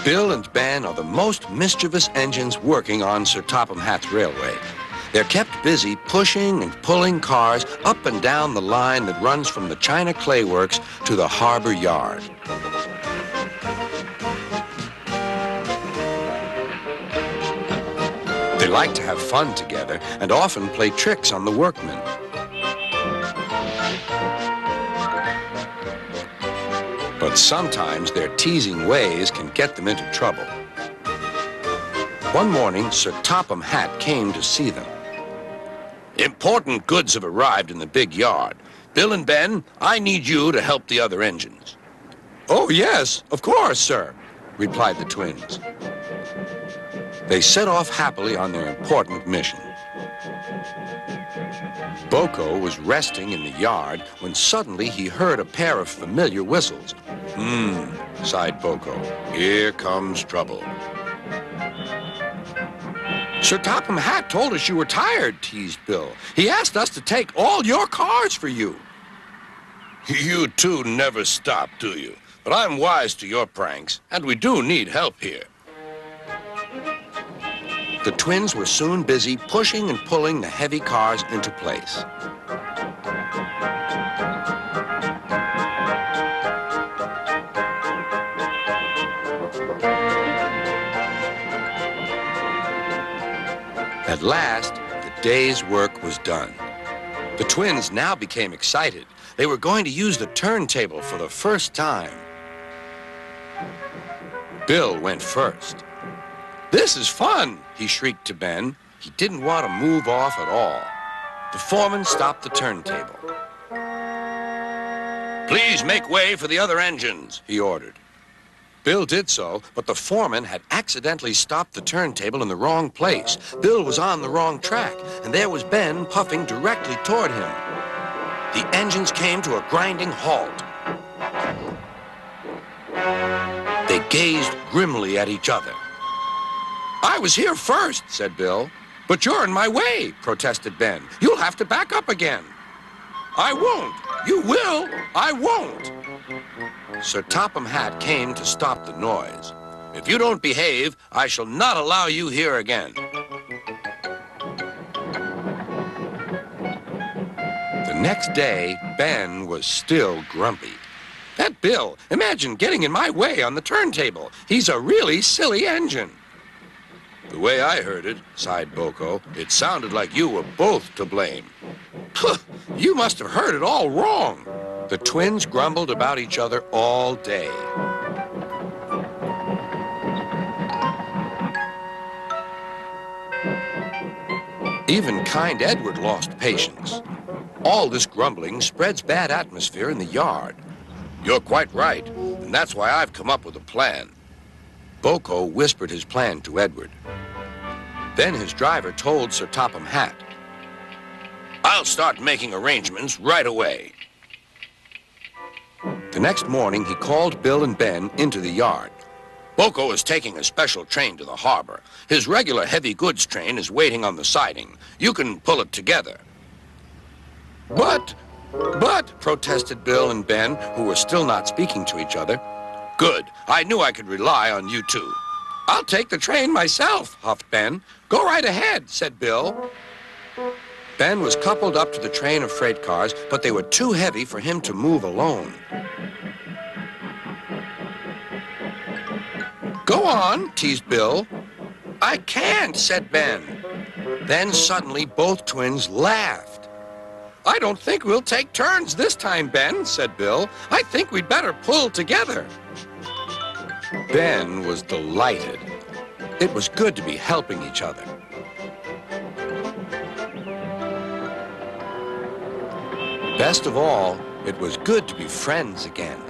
Bill and Ben are the most mischievous engines working on Sir Topham Hatt's railway. They're kept busy pushing and pulling cars up and down the line that runs from the China Clay Works to the harbor yard. They like to have fun together and often play tricks on the workmen. But sometimes their teasing ways can get them into trouble. One morning, Sir Topham Hatt came to see them. Important goods have arrived in the big yard. Bill and Ben, I need you to help the other engines. Oh, yes, of course, sir, replied the twins. They set off happily on their important mission. BoCo was resting in the yard when suddenly he heard a pair of familiar whistles. Sighed BoCo. Here comes trouble. Sir Topham Hatt told us you were tired, teased Bill. He asked us to take all your cars for you. You two never stop, do you? But I'm wise to your pranks, and we do need help here. The twins were soon busy pushing and pulling the heavy cars into place. At last, the day's work was done. The twins now became excited. They were going to use the turntable for the first time. Bill went first. This is fun, he shrieked to Ben. He didn't want to move off at all. The foreman stopped the turntable. Please make way for the other engines, he ordered. Bill did so, but the foreman had accidentally stopped the turntable in the wrong place. Bill was on the wrong track, and there was Ben puffing directly toward him. The engines came to a grinding halt. They gazed grimly at each other. I was here first, said Bill. But you're in my way, protested Ben. You'll have to back up again. I won't. You will. I won't. Sir Topham Hatt came to stop the noise. If you don't behave, I shall not allow you here again. The next day, Ben was still grumpy. That Bill, imagine getting in my way on the turntable. He's a really silly engine. The way I heard it, sighed BoCo, it sounded like you were both to blame. You must have heard it all wrong. The twins grumbled about each other all day. Even kind Edward lost patience. All this grumbling spreads bad atmosphere in the yard. You're quite right, and that's why I've come up with a plan. BoCo whispered his plan to Edward. Then his driver told Sir Topham Hatt, I'll start making arrangements right away. The next morning, he called Bill and Ben into the yard. BoCo is taking a special train to the harbor. His regular heavy goods train is waiting on the siding. You can pull it together. But, protested Bill and Ben, who were still not speaking to each other. Good. I knew I could rely on you two. I'll take the train myself, huffed Ben. Go right ahead, said Bill. Ben was coupled up to the train of freight cars, but they were too heavy for him to move alone. Go on, teased Bill. I can't, said Ben. Then suddenly both twins laughed. I don't think we'll take turns this time, Ben, said Bill. I think we'd better pull together. Ben was delighted. It was good to be helping each other. Best of all, it was good to be friends again.